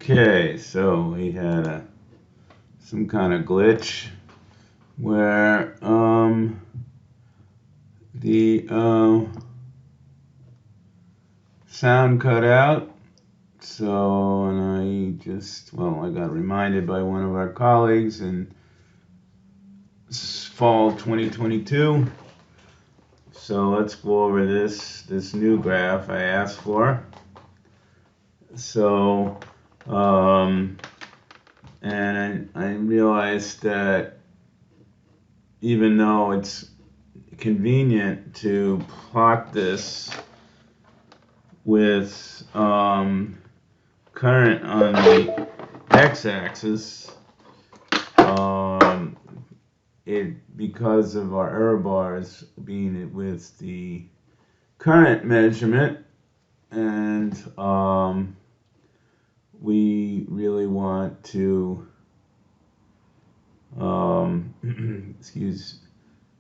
Okay, so we had some kind of glitch where the sound cut out. So, and I got reminded by one of our colleagues in fall 2022. So let's go over this new graph I asked for. So, and I realized that even though it's convenient to plot this with current on the x-axis, because of our error bars being with the current measurement, and we really want to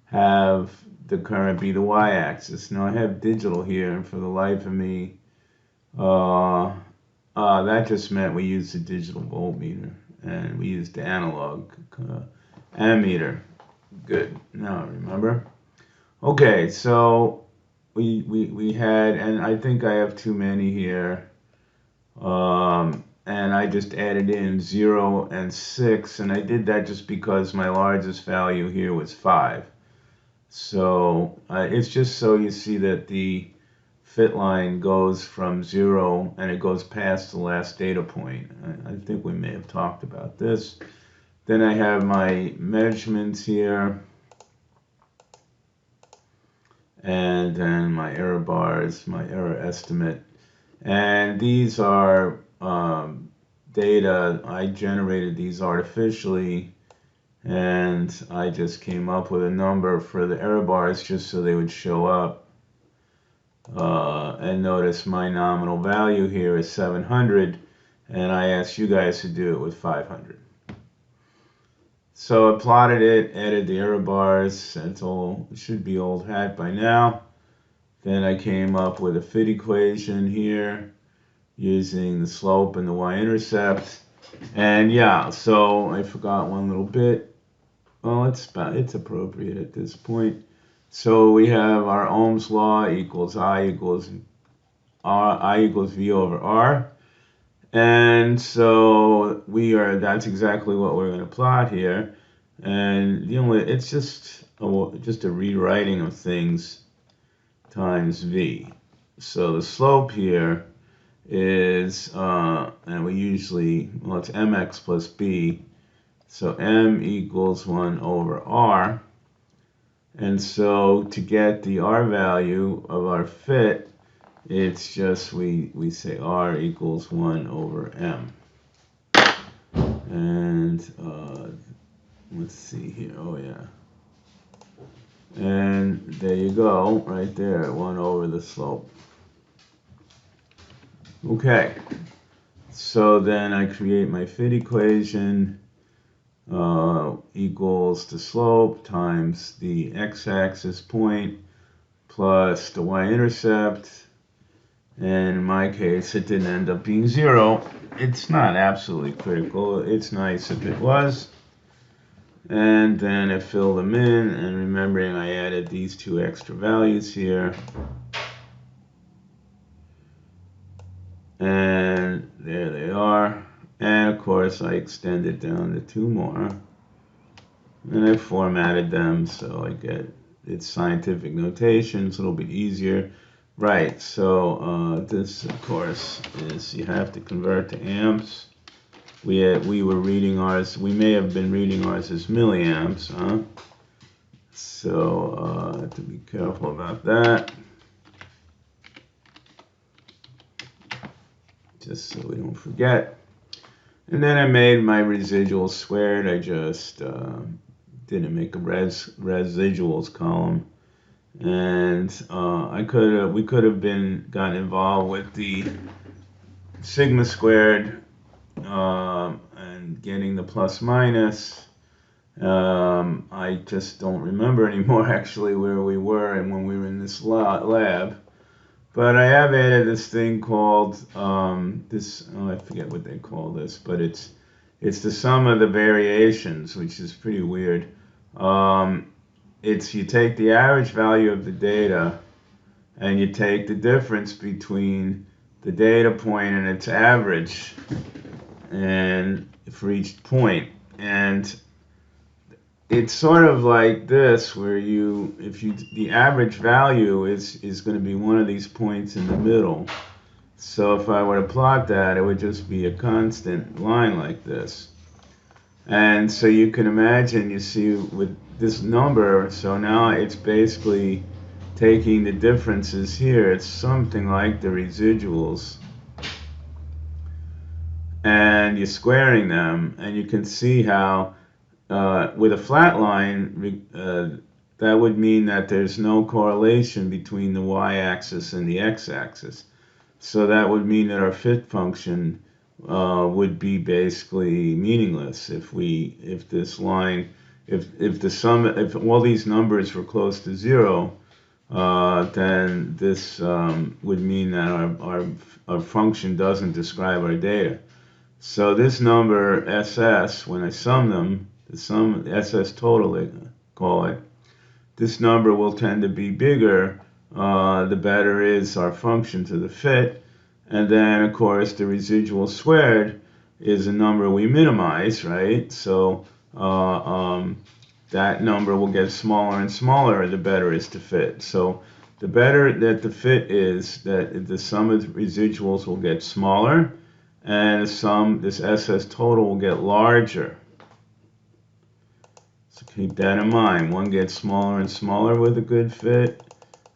have the current be the y-axis. Now I have digital here, and for the life of me, that just meant we used the digital voltmeter, and we used the analog ammeter. Good. Now remember. Okay, so we had, and I think I have too many here. And I just added in 0 and 6, and I did that just because my largest value here was 5. So it's just so you see that the fit line goes from 0 and it goes past the last data point. I think we may have talked about this. Then I have my measurements here, and then my error bars, my error estimate. And these are data. I generated these artificially, and I just came up with a number for the error bars just so they would show up. And notice my nominal value here is 700, and I asked you guys to do it with 500. So I plotted it, added the error bars. It should be old hat by now. Then I came up with a fit equation here using the slope and the y-intercept. And yeah, so I forgot one little bit. Well, it's appropriate at this point. So we have our Ohm's law equals I equals V over R. And so that's exactly what we're going to plot here. And it's just a rewriting of things times V. So the slope here is, and we usually, it's mx plus b. So m equals 1 over r. And so to get the r value of our fit, it's just we say r equals 1 over m. And let's see here. Oh yeah. And there you go, right there, 1 over the slope. Okay. So then I create my fit equation, equals the slope times the x-axis point plus the y-intercept. And in my case, it didn't end up being 0. It's not absolutely critical. It's nice if it was. And then I fill them in, and remembering I added these 2 extra values here. And there they are. And of course, I extended down to 2 more. And I formatted them so I get its scientific notation. It's a little bit easier. Right, so this, of course, is you have to convert to amps. We were reading ours, we may have been reading ours as milliamps, huh? So have to be careful about that. Just so we don't forget. And then I made my residuals squared. I just didn't make a residuals column. And we could have gotten involved with the sigma squared and getting the plus minus. I just don't remember anymore actually where we were and when we were in this lab. But I have added this thing called I forget what they call this, but it's the sum of the variations, which is pretty weird. Um, it's you take the average value of the data and you take the difference between the data point and its average, and for each point, and it's sort of like this, where if you the average value is going to be one of these points in the middle. So if I were to plot that, it would just be a constant line like this. And so you can imagine, you see with this number, so now it's basically taking the differences here. It's something like the residuals, and you're squaring them, and you can see how with a flat line, that would mean that there's no correlation between the y-axis and the x-axis. So that would mean that our fit function would be basically meaningless if this line, if the sum, if all these numbers were close to zero, then this would mean that our function doesn't describe our data. So this number SS, when I sum them, the sum SS total they call it, this number will tend to be bigger the better is our function to the fit. And then, of course, the residual squared is a number we minimize, right? So that number will get smaller and smaller the better is to fit. So the better that the fit is, that the sum of residuals will get smaller, and this SS total will get larger. So keep that in mind. One gets smaller and smaller with a good fit,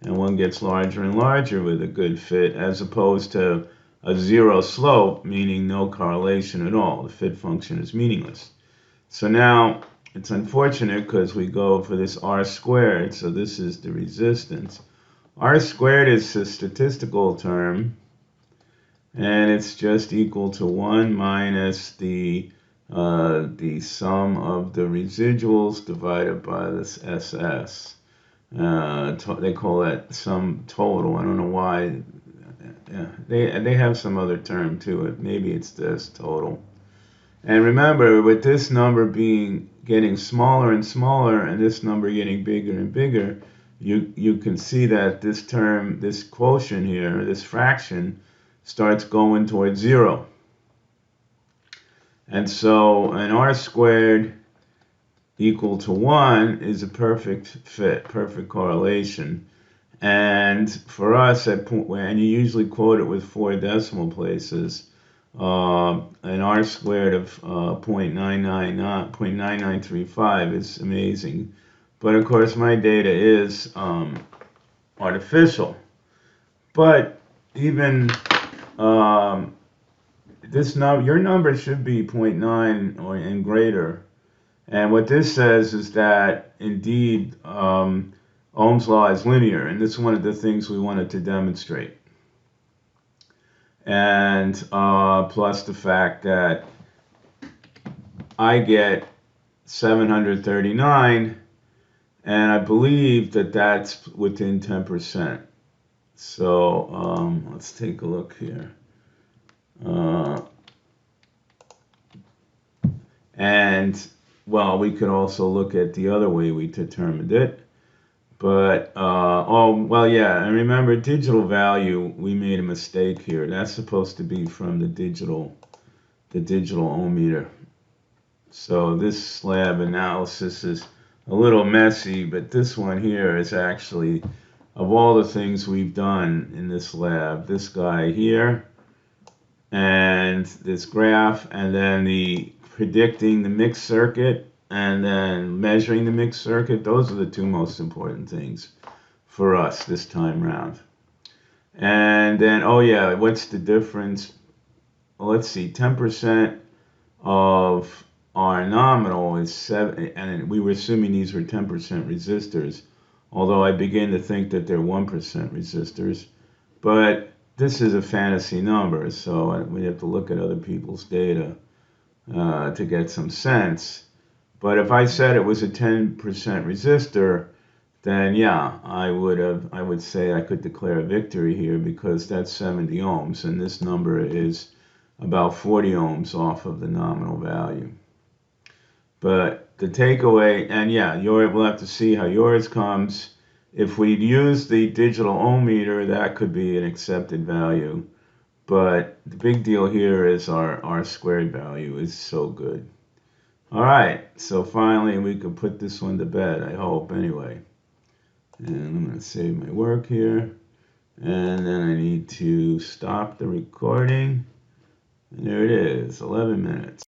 and one gets larger and larger with a good fit, as opposed to a zero slope, meaning no correlation at all. The fit function is meaningless. So now it's unfortunate because we go for this r squared, so this is the resistance. R squared is a statistical term, and it's just equal to 1 minus the sum of the residuals divided by this SS. They call that sum total. I don't know why. Yeah, they have some other term to it. Maybe it's this total. And remember, with this number getting smaller and smaller, and this number getting bigger and bigger, you can see that this term, this quotient here, this fraction, starts going towards zero. And so an r squared equal to 1 is a perfect fit, perfect correlation. And for us, and you usually quote it with 4 decimal places, an r squared of 0.9935 is amazing. But of course, my data is artificial. But even your number should be 0.9 or and greater. And what this says is that indeed Ohm's law is linear, and this is one of the things we wanted to demonstrate. And plus the fact that I get 739, and I believe that that's within 10%. So let's take a look here. And well, we could also look at the other way we determined it. But, and remember, digital value, we made a mistake here. That's supposed to be from the digital ohm meter. So this slab analysis is a little messy, but this one here is actually, of all the things we've done in this lab, this guy here, and this graph, and then the predicting the mixed circuit, and then measuring the mixed circuit, those are the 2 most important things for us this time round. And then, what's the difference? Well, let's see, 10% of our nominal is 7, and we were assuming these were 10% resistors, although I begin to think that they're 1% resistors. But this is a fantasy number, so we have to look at other people's data to get some sense. But if I said it was a 10% resistor, then yeah, I would say I could declare a victory here because that's 70 ohms, and this number is about 40 ohms off of the nominal value. But the takeaway, and yeah, we'll have to see how yours comes. If we use the digital ohm meter, that could be an accepted value. But the big deal here is our R squared value is so good. All right, so finally we can put this one to bed, I hope, anyway. And I'm going to save my work here. And then I need to stop the recording. And there it is, 11 minutes.